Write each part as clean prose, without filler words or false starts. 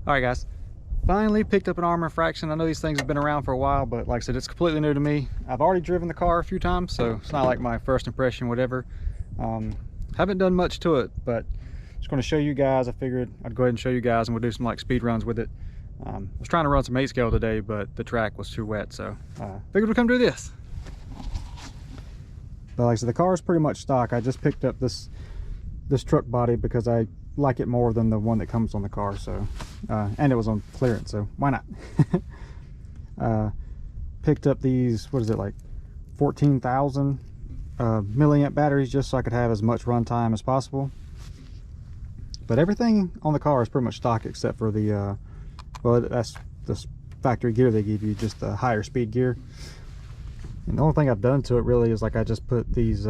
All right, guys. Finally picked up an Arrma Infraction. I know these things have been around for a while, but like I said, it's completely new to me. I've already driven the car a few times, so it's not like my first impression, whatever. Haven't done much to it, but just going to show you guys. I figured I'd go ahead and show you guys, and we'll do some like speed runs with it. I was trying to run some 8 scale today, but the track was too wet, so figured we'd come do this. But like I said, the car is pretty much stock. I just picked up this truck body because I like it more than the one that comes on the car, so and it was on clearance, so why not? Picked up these, what is it, like 14,000 milliamp batteries, just so I could have as much run time as possible. But everything on the car is pretty much stock except for the well, that's the factory gear they give you, just the higher speed gear. And the only thing I've done to it really is like I just put these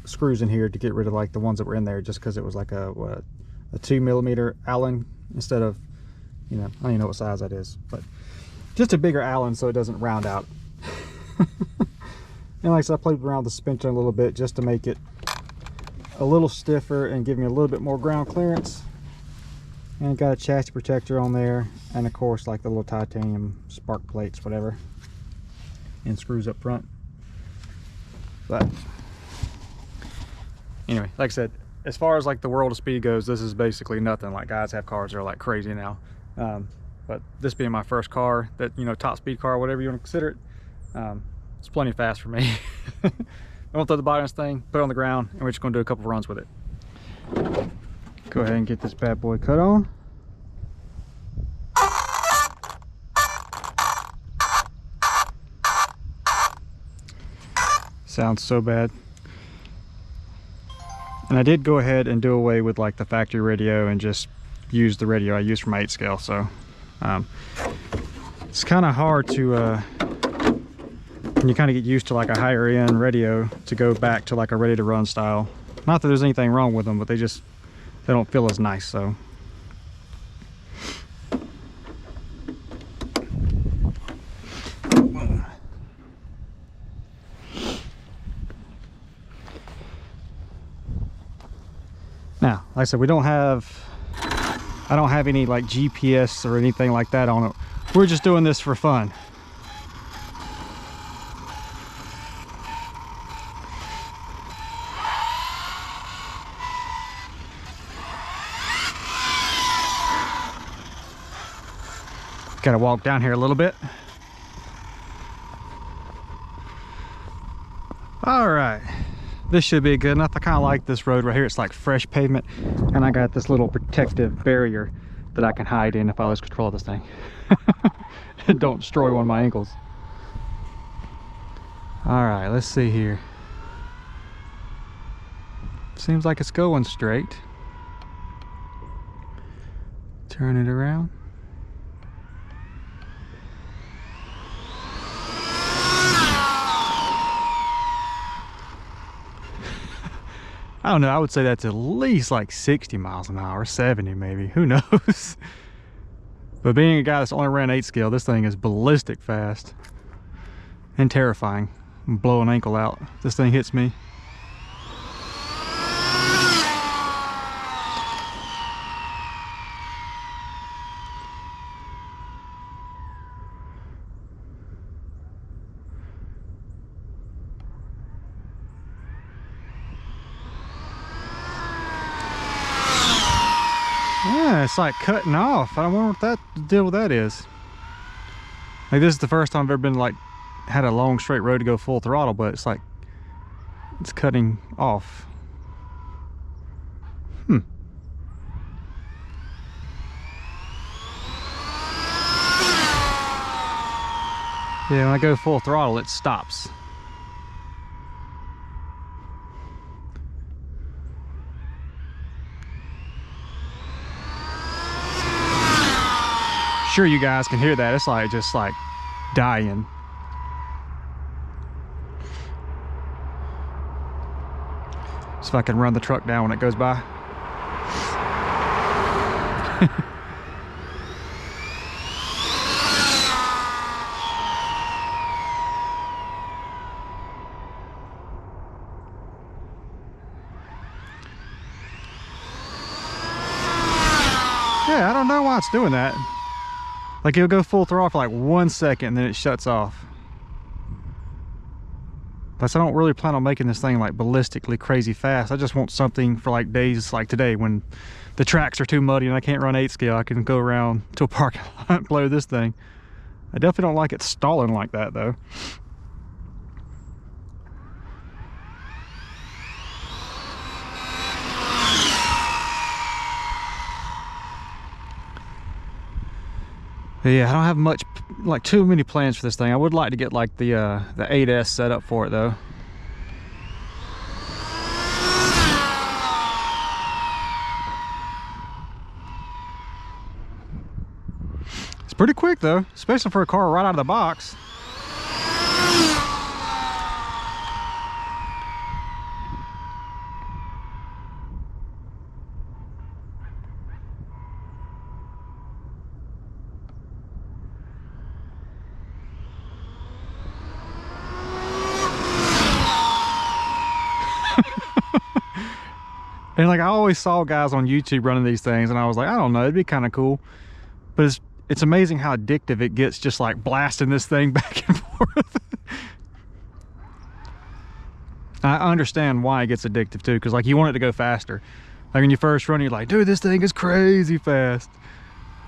screws in here to get rid of like the ones that were in there, just because it was like a 2mm Allen instead of, you know, I don't even know what size that is, but just a bigger Allen so it doesn't round out. And like I said, I played around with the suspension a little bit just to make it a little stiffer and give me a little bit more ground clearance. And got a chassis protector on there, and of course like the little titanium spark plates, whatever, and screws up front. But anyway, like I said, as far as like the world of speed goes, this is basically nothing. Like, guys have cars that are like crazy now, but this being my first car, that, you know, top speed car, whatever you want to consider it, it's plenty fast for me. I'm gonna throw the body on this thing, put it on the ground, and we're just gonna do a couple of runs with it. Go ahead and get this bad boy cut on. Sounds so bad. And I did go ahead and do away with like the factory radio and just use the radio I used for my 8 scale. So it's kind of hard to when you kind of get used to like a higher end radio to go back to like a ready to run style. Not that there's anything wrong with them, but they don't feel as nice. So now, like I said, I don't have any like GPS or anything like that on it. We're just doing this for fun. Gotta walk down here a little bit. All right, this should be good enough. I kind of like this road right here. It's like fresh pavement, and I got this little protective barrier that I can hide in if I lose control of this thing. Don't destroy one of my ankles. All right, let's see here. Seems like it's going straight. Turn it around. I don't know, I would say that's at least like 60 miles an hour, 70 maybe, who knows. But being a guy that's only ran 8 scale, this thing is ballistic fast and terrifying. I'm blow an ankle out if this thing hits me. Yeah, it's like cutting off. I don't know what that deal with that is. Like, this is the first time I've ever been like had a long straight road to go full throttle, but it's like it's cutting off. Yeah, when I go full throttle, it stops. Sure, you guys can hear that. It's like just like dying. So if I can run the truck down when it goes by. Yeah, I don't know why it's doing that. Like it'll go full throttle for like 1 second and then it shuts off. Plus I don't really plan on making this thing like ballistically crazy fast. I just want something for like days like today when the tracks are too muddy and I can't run 8 scale. I can go around to a parking lot and blow this thing. I definitely don't like it stalling like that though. But yeah, I don't have much, like too many plans for this thing. I would like to get like the 8S set up for it though. It's pretty quick though, especially for a car right out of the box. And like I always saw guys on YouTube running these things and I was like, I don't know, it'd be kind of cool. But it's amazing how addictive it gets just like blasting this thing back and forth. I understand why it gets addictive too, because like you want it to go faster. Like when you first run, you're like, dude, this thing is crazy fast.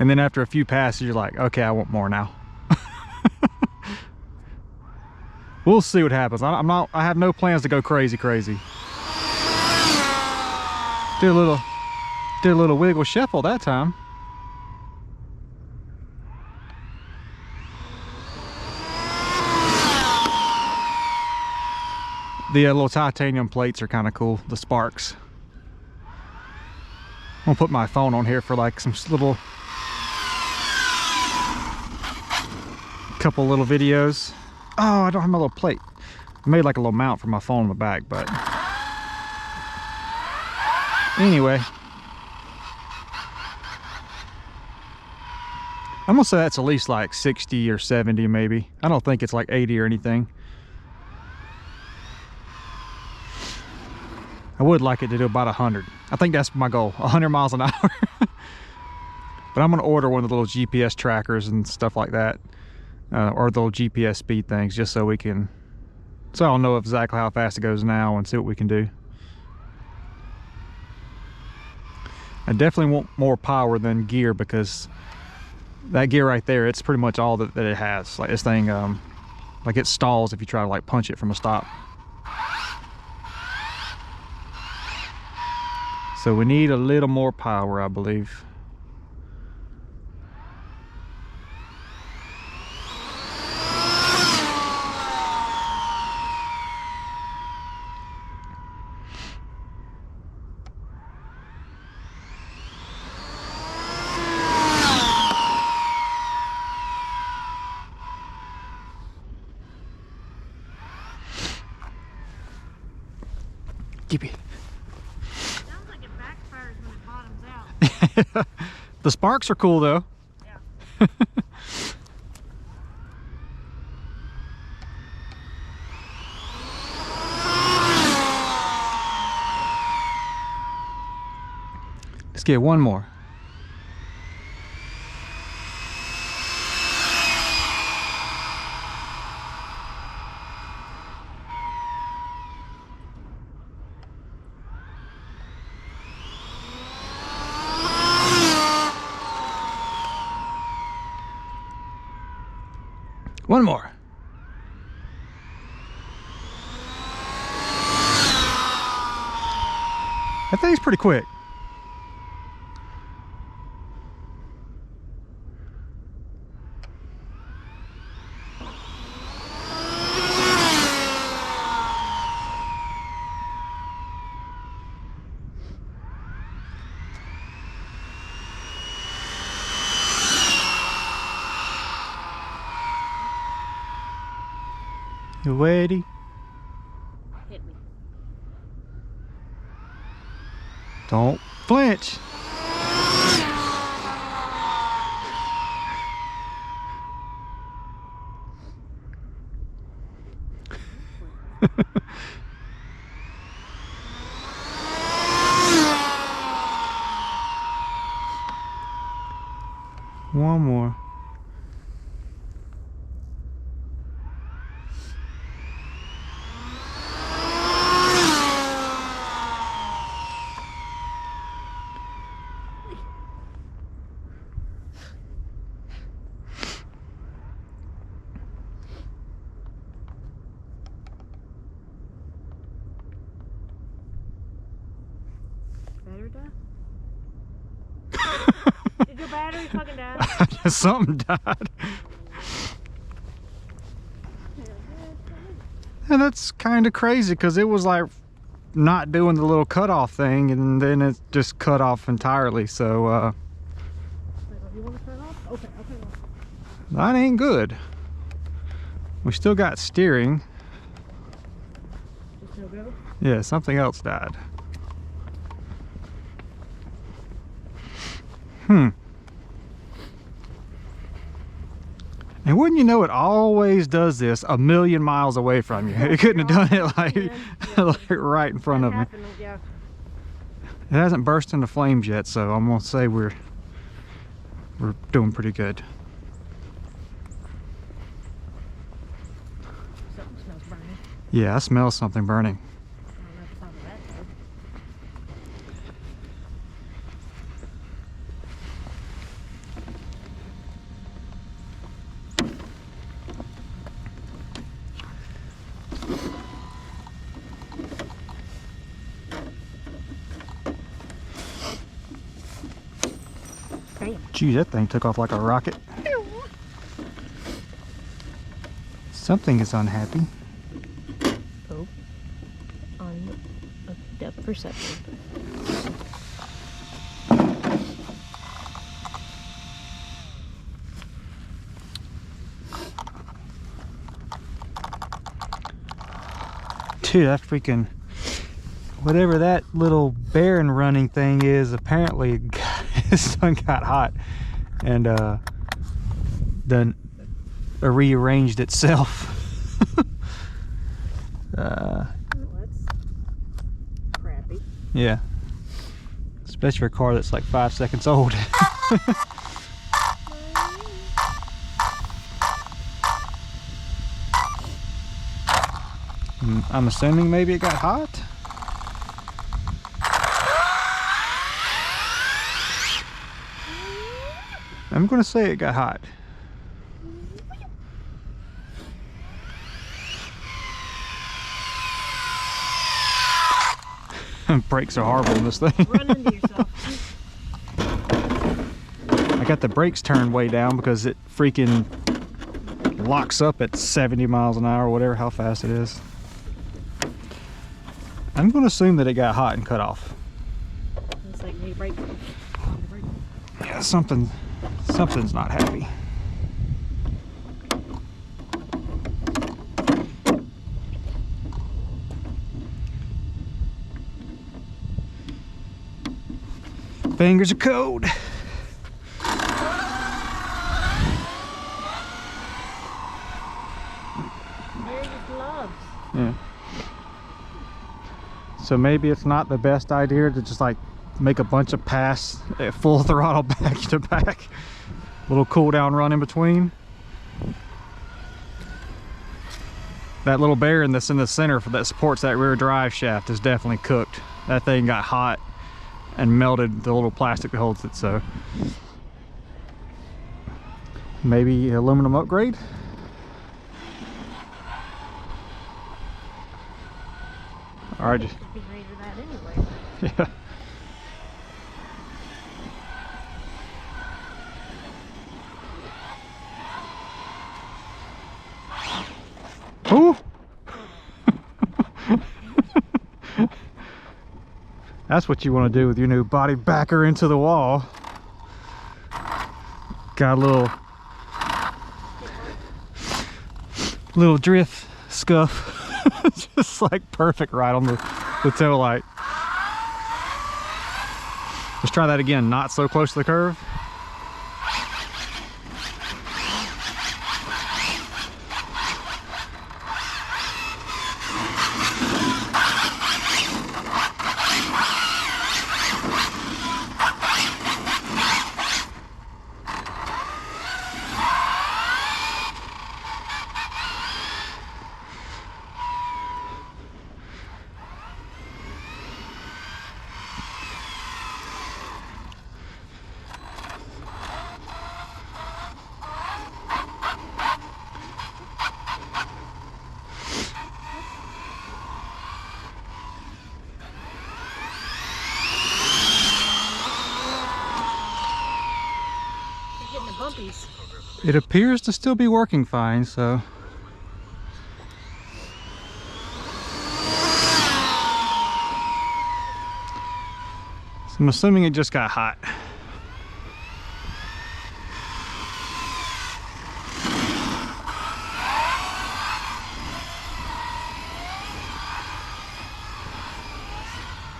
And then after a few passes, you're like, okay, I want more now. We'll see what happens. I have no plans to go crazy. Did a little wiggle shuffle that time. The little titanium plates are kind of cool, the sparks. I'm gonna put my phone on here for like some couple little videos. Oh, I don't have my little plate. I made like a little mount for my phone in the back, but anyway, I'm gonna say that's at least like 60 or 70 maybe. I don't think it's like 80 or anything. I would like it to do about 100. I think that's my goal, 100 miles an hour. But I'm gonna order one of the little GPS trackers and stuff like that, or the little GPS speed things, just so I'll know exactly how fast it goes now and see what we can do. I definitely want more power than gear, because that gear right there, it's pretty much all that it has. Like this thing, like it stalls if you try to like punch it from a stop. So we need a little more power, I believe. Keep it. Sounds like it backfires when it bottoms out. The sparks are cool though. Yeah. Let's get one more. One more. That thing's pretty quick. You ready? Hit me. Don't flinch. One more. Battery die? Did your battery fucking die? Something died. And that's kind of crazy because it was like not doing the little cutoff thing, and then it just cut off entirely. So You want to turn off? Okay, okay. that ain't good. We still got steering. Just no go? Yeah, something else died. And wouldn't you know, it always does this a million miles away from you. It couldn't have done it like, like right in front of me. Yeah. It hasn't burst into flames yet, so I'm gonna say we're doing pretty good. Something smells burning. Yeah, I smell something burning. I don't know if it's on that though. Gee, that thing took off like a rocket. Something is unhappy. Oh. On depth perception. Dude, that freaking, whatever that little bearing running thing is, apparently this one got hot and then rearranged itself. Oh, that's crappy. Yeah, especially for a car that's like 5 seconds old. I'm assuming maybe it got hot. I'm gonna say it got hot. Brakes are horrible in this thing. Run into yourself. I got the brakes turned way down because it freaking locks up at 70 miles an hour, whatever, how fast it is. I'm gonna assume that it got hot and cut off. It's like me brake. Yeah, something's not happy. Fingers are cold. Wear your gloves. Yeah. So maybe it's not the best idea to just like make a bunch of pass at full throttle back to back. Little cool down run in between. That little bearing that's in the center that supports that rear drive shaft is definitely cooked. That thing got hot and melted the little plastic that holds it, so maybe aluminum upgrade. All right. Just be ready for that anyway. Yeah. Ooh. That's what you want to do with your new body backer into the wall. Got a little drift scuff. Just like perfect right on the tail light. Let's try that again, not so close to the curve. humpies. It appears to still be working fine, so. So I'm assuming it just got hot.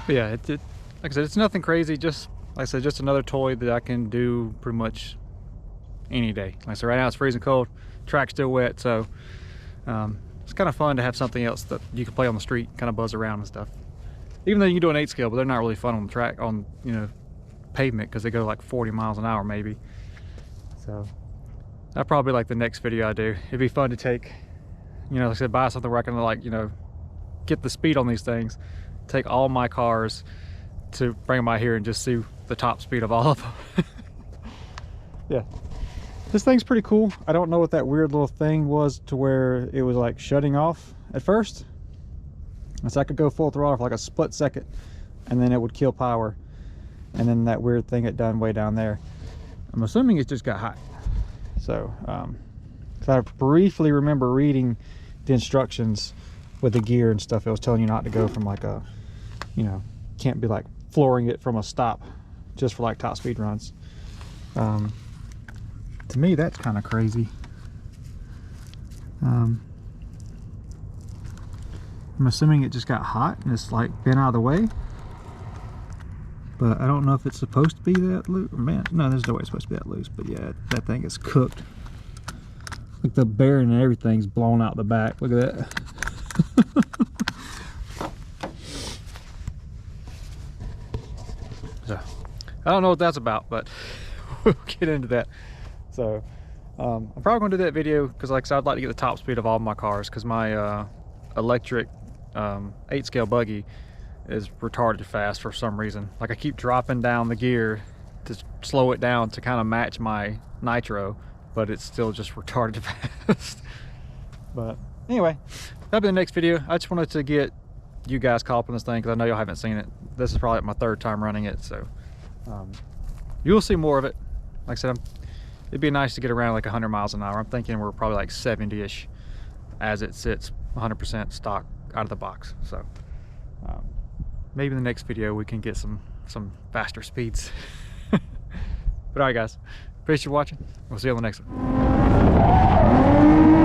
But yeah, like I said, it's nothing crazy. Just like I said, just another toy that I can do pretty much any day. Like I said, right now it's freezing cold, track's still wet, so it's kind of fun to have something else that you can play on the street, kind of buzz around and stuff. Even though you can do an 8 scale, but they're not really fun on the track, on, you know, pavement, because they go like 40 miles an hour maybe. So that'll probably be like the next video I do. It'd be fun to take, you know, like I said, buy something where I can, like, you know, get the speed on these things, take all my cars to bring them out here and just see the top speed of all of them. Yeah, this thing's pretty cool. I don't know what that weird little thing was to where it was like shutting off at first. So I could go full throttle for like a split second and then it would kill power, and then that weird thing it done way down there. I'm assuming it just got hot. So I briefly remember reading the instructions with the gear and stuff. It was telling you not to go from like a, you know, can't be like flooring it from a stop just for like top speed runs. To me, that's kind of crazy. I'm assuming it just got hot and it's like been out of the way, but I don't know if it's supposed to be that loose. Man, no, there's no way it's supposed to be that loose, but yeah, that thing is cooked. Like the bearing and everything's blown out the back. Look at that. So I don't know what that's about, but we'll get into that. So I'm probably going to do that video because, like I said, I'd like to get the top speed of all my cars, because my electric 8 scale buggy is retarded fast for some reason. Like I keep dropping down the gear to slow it down to kind of match my nitro, but it's still just retarded fast. But anyway, that'll be the next video. I just wanted to get you guys caught up on this thing because I know y'all haven't seen it. This is probably my 3rd time running it, so you'll see more of it. Like I said, it'd be nice to get around like 100 miles an hour. I'm thinking we're probably like 70-ish as it sits 100% stock out of the box. So maybe in the next video we can get some faster speeds. But all right guys, appreciate you watching. We'll see you on the next one.